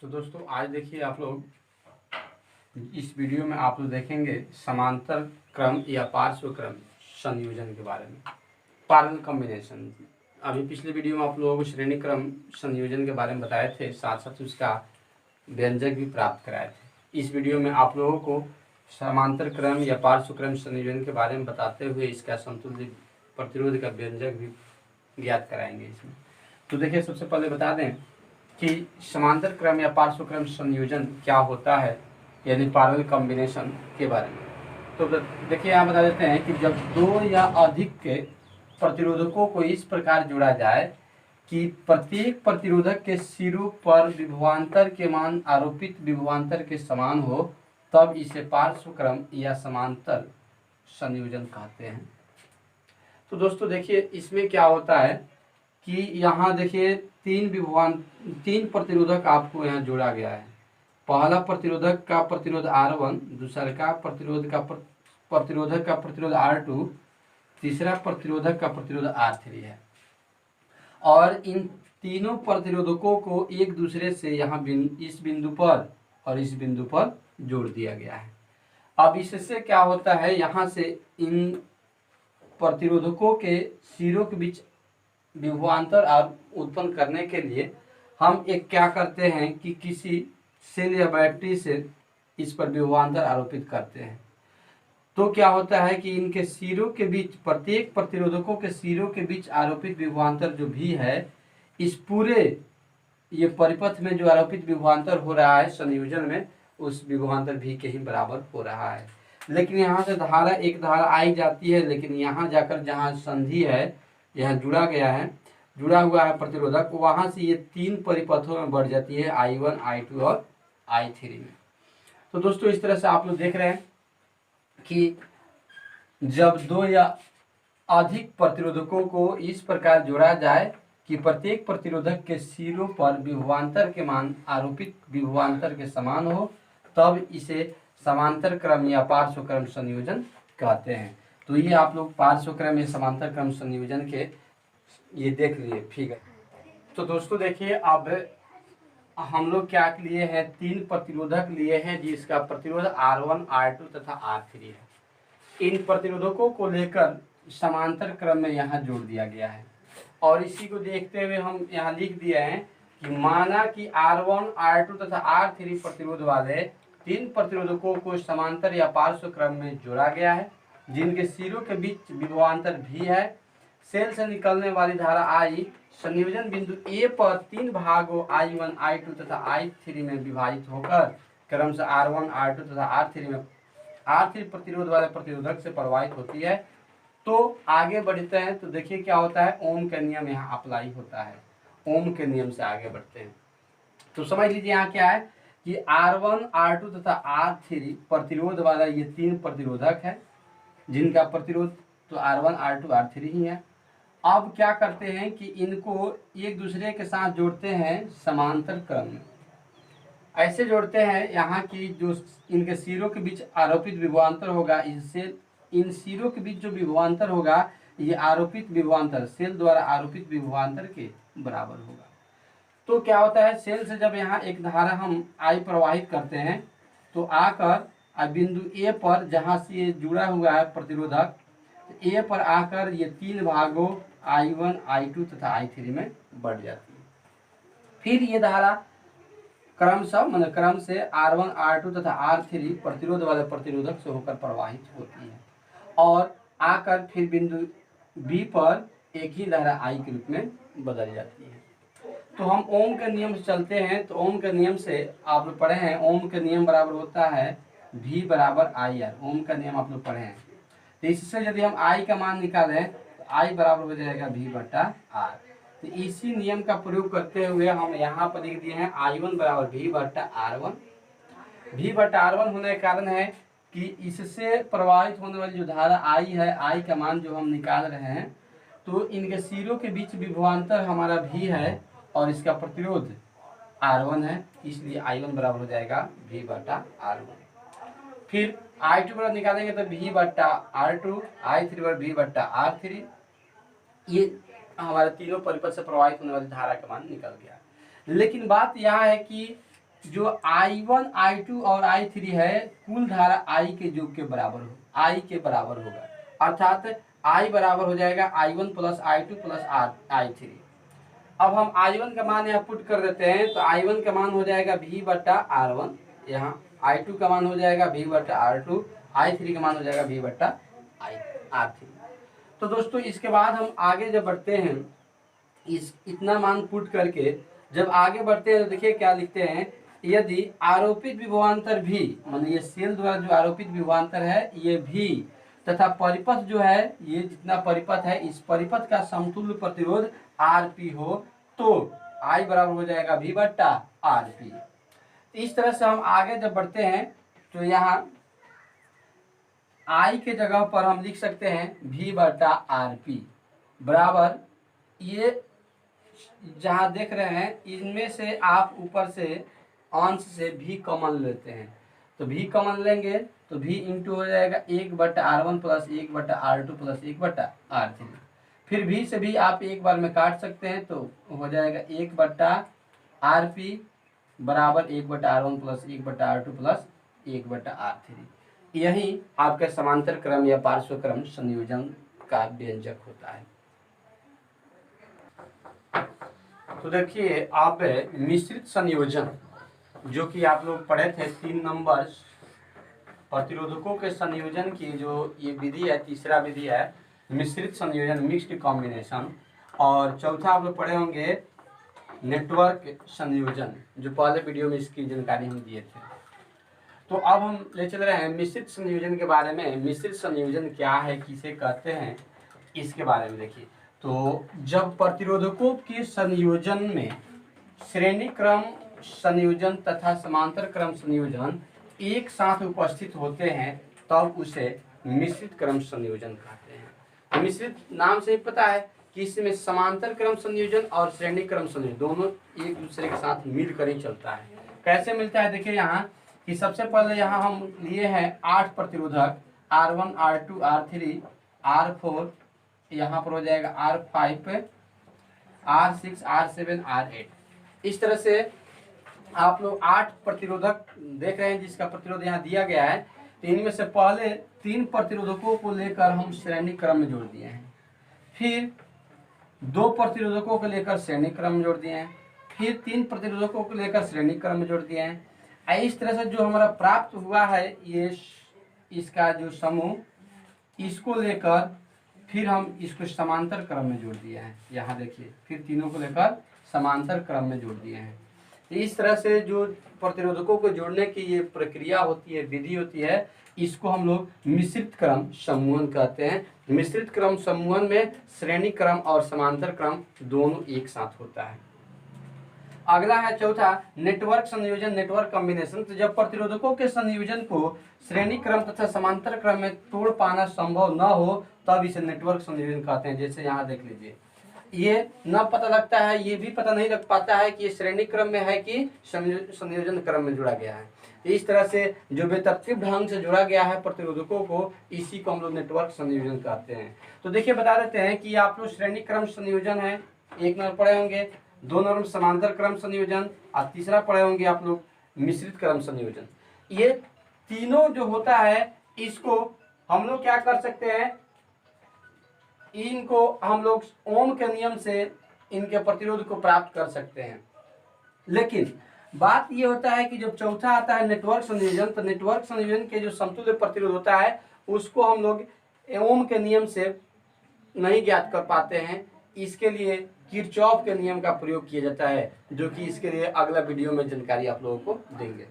तो दोस्तों आज देखिए आप लोग इस वीडियो में आप लोग देखेंगे समांतर क्रम या पार्श्व क्रम संयोजन के बारे में। Parallel combination. अभी पिछले वीडियो में आप लोगों को श्रेणी क्रम संयोजन के बारे में बताए थे, साथ साथ उसका व्यंजक भी प्राप्त कराए थे। इस वीडियो में आप लोगों को समांतर क्रम या पार्श्व क्रम संयोजन के बारे में बताते हुए इसका समतुल्य प्रतिरोध का व्यंजक भी ज्ञात कराएंगे इसमें। तो देखिए सबसे पहले बता दें कि समांतर क्रम या पार्श्व क्रम संयोजन क्या होता है, यानी पैरेलल कॉम्बिनेशन के बारे में। तो देखिए यहाँ बता देते हैं कि जब दो या अधिक के प्रतिरोधकों को इस प्रकार जोड़ा जाए कि प्रत्येक प्रतिरोधक के सिरों पर विभवांतर के मान आरोपित विभवांतर के समान हो, तब इसे पार्श्व क्रम या समांतर संयोजन कहते हैं। तो दोस्तों देखिए इसमें क्या होता है कि यहाँ देखिए तीन प्रतिरोधक आपको यहाँ जोड़ा गया है। पहला प्रतिरोधक का प्रतिरोध R1, दूसरा का प्रतिरोधक का प्रतिरोध R2, तीसरा प्रतिरोधक का प्रतिरोध R3 है। और इन तीनों प्रतिरोधकों को एक दूसरे से यहाँ इस बिंदु पर और इस बिंदु पर जोड़ दिया गया है। अब इससे क्या होता है, यहाँ से इन प्रतिरोधकों के सिरों के बीच विभवांतर उत्पन्न करने के लिए हम एक क्या करते हैं कि किसी सेल या बैटरी से इस पर विभवांतर आरोपित करते हैं। तो क्या होता है कि इनके सिरों के बीच, प्रत्येक प्रतिरोधकों के सिरों के बीच आरोपित विभवांतर जो भी है, इस पूरे ये परिपथ में जो आरोपित विभवांतर हो रहा है संयोजन में, उस विभवांतर भी के ही बराबर हो रहा है। लेकिन यहाँ से एक धारा आई जाती है, लेकिन यहाँ जाकर जहाँ संधि है, यहाँ जुड़ा हुआ है प्रतिरोधक, वहाँ से ये तीन परिपथों में बढ़ जाती है, I1, I2 और I3 में। तो दोस्तों इस तरह से आप लोग देख रहे हैं कि जब दो या अधिक प्रतिरोधकों को इस प्रकार जोड़ा जाए कि प्रत्येक प्रतिरोधक के सिरों पर विभवांतर के मान आरोपित विभवांतर के समान हो, तब इसे समांतर क्रम या पार्श्व क्रम संयोजन कहते हैं। तो ये आप लोग पार्श्व क्रम या समांतर क्रम संयोजन के ये देख लिए फिगर। तो दोस्तों देखिए अब हम लोग क्या लिए हैं, तीन प्रतिरोधक लिए हैं जिसका प्रतिरोध R1, R2 तथा R3 है। इन प्रतिरोधकों को लेकर समांतर क्रम में यहाँ जोड़ दिया गया है। और इसी को देखते हुए हम यहाँ लिख दिए हैं कि माना कि R1, R2 तथा R3 प्रतिरोध वाले तीन प्रतिरोधकों को समांतर या पार्श्व क्रम में जोड़ा गया है, जिनके सिरों के बीच विभवांतर भी है। सेल से निकलने वाली धारा I संयोजन बिंदु A पर तीन भागों I1, I2 तथा I3 में विभाजित होकर क्रमशः R1, R2 तथा R3 में R3 प्रतिरोध वाले प्रतिरोधक से प्रवाहित होती है। तो आगे बढ़ते हैं तो देखिए क्या होता है, ओम का नियम यहाँ अप्लाई होता है। ओम के नियम से आगे बढ़ते हैं तो समझ लीजिए यहाँ क्या है कि R1, R2 तथा R3 प्रतिरोध वाला ये तीन प्रतिरोधक है, जिनका प्रतिरोध तो R1, R2, R3 ही है। अब क्या करते हैं कि इनको एक दूसरे के साथ जोड़ते हैं समांतर क्रम में। ऐसे जोड़ते हैं यहाँ की जो इनके सिरों के बीच आरोपित विभवांतर होगा, इससे इन सिरों के बीच जो विभवांतर होगा, ये आरोपित विभवांतर सेल द्वारा आरोपित विभवांतर के बराबर होगा। तो क्या होता है, सेल से जब यहाँ एक धारा हम I प्रवाहित करते हैं तो आकर बिंदु A पर, जहाँ से ये जुड़ा हुआ है प्रतिरोधक, A पर आकर ये तीन भागों I1, I2 तथा I3 में बढ़ जाती है। फिर ये धारा क्रम से R1, R2 तथा R3 प्रतिरोध वाले प्रतिरोधक से होकर प्रवाहित होती है और आकर फिर बिंदु B पर एक ही धारा I के रूप में बदल जाती है। तो हम ओम के नियम से चलते हैं। तो ओम के नियम से आप लोग पढ़े हैं, ओम के नियम बराबर होता है V बराबर IR। ओम का नियम आप लोग पढ़े हैं। तो इससे यदि हम I का मान निकालें तो I बराबर हो जाएगा V बटा R। तो इसी नियम का प्रयोग करते हुए हम यहाँ पर लिख दिए हैं I1 बराबर V बटा R1। V बटा R1 होने के कारण है कि इससे प्रवाहित होने वाली जो धारा I है, I का मान जो हम निकाल रहे हैं, तो इनके सिरों के बीच विभवांतर हमारा V है और इसका प्रतिरोध R1 है, इसलिए I1 बराबर हो जाएगा V बटा R1। फिर I2 बराबर निकालेंगे तो V बटा R2, I3 बराबर V बटा R3। ये हमारे तीनों परिपथ से प्रवाहित होने वाली धारा का मान निकल गया। लेकिन बात यह है कि जो I1 I2 और I3 है कुल धारा I के योग के बराबर हो, I के बराबर होगा, अर्थात I बराबर हो जाएगा I1 plus I2 plus I3। अब हम I1 का मान यहाँ पुट कर देते हैं, तो I1 का मान हो जाएगा V बट्टा R1, यहाँ I2 का मान हो जाएगा V बट्टा R2, I3 का मान हो जाएगा V बट्टा R3। तो दोस्तों इसके बाद हम आगे जब बढ़ते हैं, इस इतना मान पुट करके जब आगे बढ़ते हैं तो देखिए क्या लिखते हैं, यदि आरोपित विभवांतर भी, मतलब ये सेल द्वारा जो आरोपित विभवांतर है ये भी, तथा परिपथ जो है ये जितना परिपथ है इस परिपथ का समतुल्य प्रतिरोध RP हो, तो I बराबर हो जाएगा V बट्टा RP। इस तरह से हम आगे जब बढ़ते हैं तो यहाँ I के जगह पर हम लिख सकते हैं V बटा RP बराबर, ये जहाँ देख रहे हैं इनमें से आप ऊपर से अंश से V कॉमन लेते हैं, तो V कॉमन लेंगे तो V इंटू हो जाएगा 1/R1 plus 1/R2 plus 1/R3। फिर V से भी आप एक बार में काट सकते हैं, तो हो जाएगा 1/RP बराबर 1/R1 plus 1/R2 plus 1/R3। यही आपका समांतर क्रम या पार्श्व क्रम संयोजन का व्यंजक होता है। तो देखिए आप मिश्रित संयोजन जो कि आप लोग पढ़े थे 3 नंबर प्रतिरोधकों के संयोजन की जो ये विधि है, तीसरा विधि है मिश्रित संयोजन, मिक्स्ड कॉम्बिनेशन, और चौथा आप लोग पढ़े होंगे नेटवर्क संयोजन, जो पहले वीडियो में इसकी जानकारी हम दिए थे। तो अब हम ले चल रहे हैं मिश्रित संयोजन के बारे में। मिश्रित संयोजन क्या है, किसे कहते हैं, इसके बारे में देखिए। तो जब प्रतिरोधकों के संयोजन में श्रेणी क्रम संयोजन तथा समांतर क्रम संयोजन एक साथ उपस्थित होते हैं तब उसे मिश्रित क्रम संयोजन कहते हैं। मिश्रित नाम से ही पता है कि इसमें समांतर क्रम संयोजन और श्रेणी क्रम संयोजन दोनों एक दूसरे के साथ मिलकर ही चलता है। कैसे मिलता है, देखिए यहाँ कि सबसे पहले यहाँ हम लिए हैं 8 प्रतिरोधक R1 R2 R3 R4, यहाँ पर हो जाएगा R5 R6 R7 R8। इस तरह से आप लोग 8 प्रतिरोधक देख रहे हैं जिसका प्रतिरोध यहाँ दिया गया है। तो इनमें से पहले 3 प्रतिरोधकों को लेकर हम श्रेणी क्रम में जोड़ दिए हैं, फिर 2 प्रतिरोधकों को लेकर श्रेणी क्रम में जोड़ दिए हैं, फिर 3 प्रतिरोधकों को लेकर श्रेणी क्रम में जोड़ दिए हैं। इस तरह से जो हमारा प्राप्त हुआ है ये इसका जो समूह, इसको लेकर फिर हम इसको समांतर क्रम में जोड़ दिए हैं। यहाँ देखिए फिर तीनों को लेकर समांतर क्रम में जोड़ दिए हैं। इस तरह से जो प्रतिरोधकों को जोड़ने की ये प्रक्रिया होती है, विधि होती है, इसको हम लोग मिश्रित क्रम समूहन कहते हैं। मिश्रित क्रम समूहन में श्रेणी क्रम और समांतर क्रम दोनों एक साथ होता है। अगला है चौथा नेटवर्क संयोजन, नेटवर्क कॉम्बिनेशन। तो जब प्रतिरोधकों के संयोजन को श्रेणी क्रम तथा समांतर क्रम में तोड़ पाना संभव न हो तब इसे नेटवर्क संयोजन कहते हैं। जैसे यहाँ देख लीजिए, ये न पता लगता है, ये भी पता नहीं लग पाता है कि ये श्रेणी क्रम में है कि संयोजन क्रम में जुड़ा गया है। इस तरह से जो बेतरतीब ढंग से जुड़ा गया है प्रतिरोधकों को, इसी को हम लोग नेटवर्क संयोजन कहते हैं। तो देखिए बता देते हैं कि आप लोग श्रेणी क्रम संयोजन है, 1 नंबर पढ़े होंगे, 2 नंबर समांतर क्रम संयोजन, और तीसरा पढ़े होंगे आप लोग मिश्रित क्रम संयोजन। ये तीनों जो होता है इसको हम लोग क्या कर सकते हैं, इनको हम लोग ओम के नियम से इनके प्रतिरोध को प्राप्त कर सकते हैं। लेकिन बात ये होता है कि जब चौथा आता है नेटवर्क संयोजन, तो नेटवर्क संयोजन के जो समतुल्य प्रतिरोध होता है उसको हम लोग ओम के नियम से नहीं ज्ञात कर पाते हैं। इसके लिए किरचॉफ के नियम का प्रयोग किया जाता है, जो कि इसके लिए अगला वीडियो में जानकारी आप लोगों को देंगे।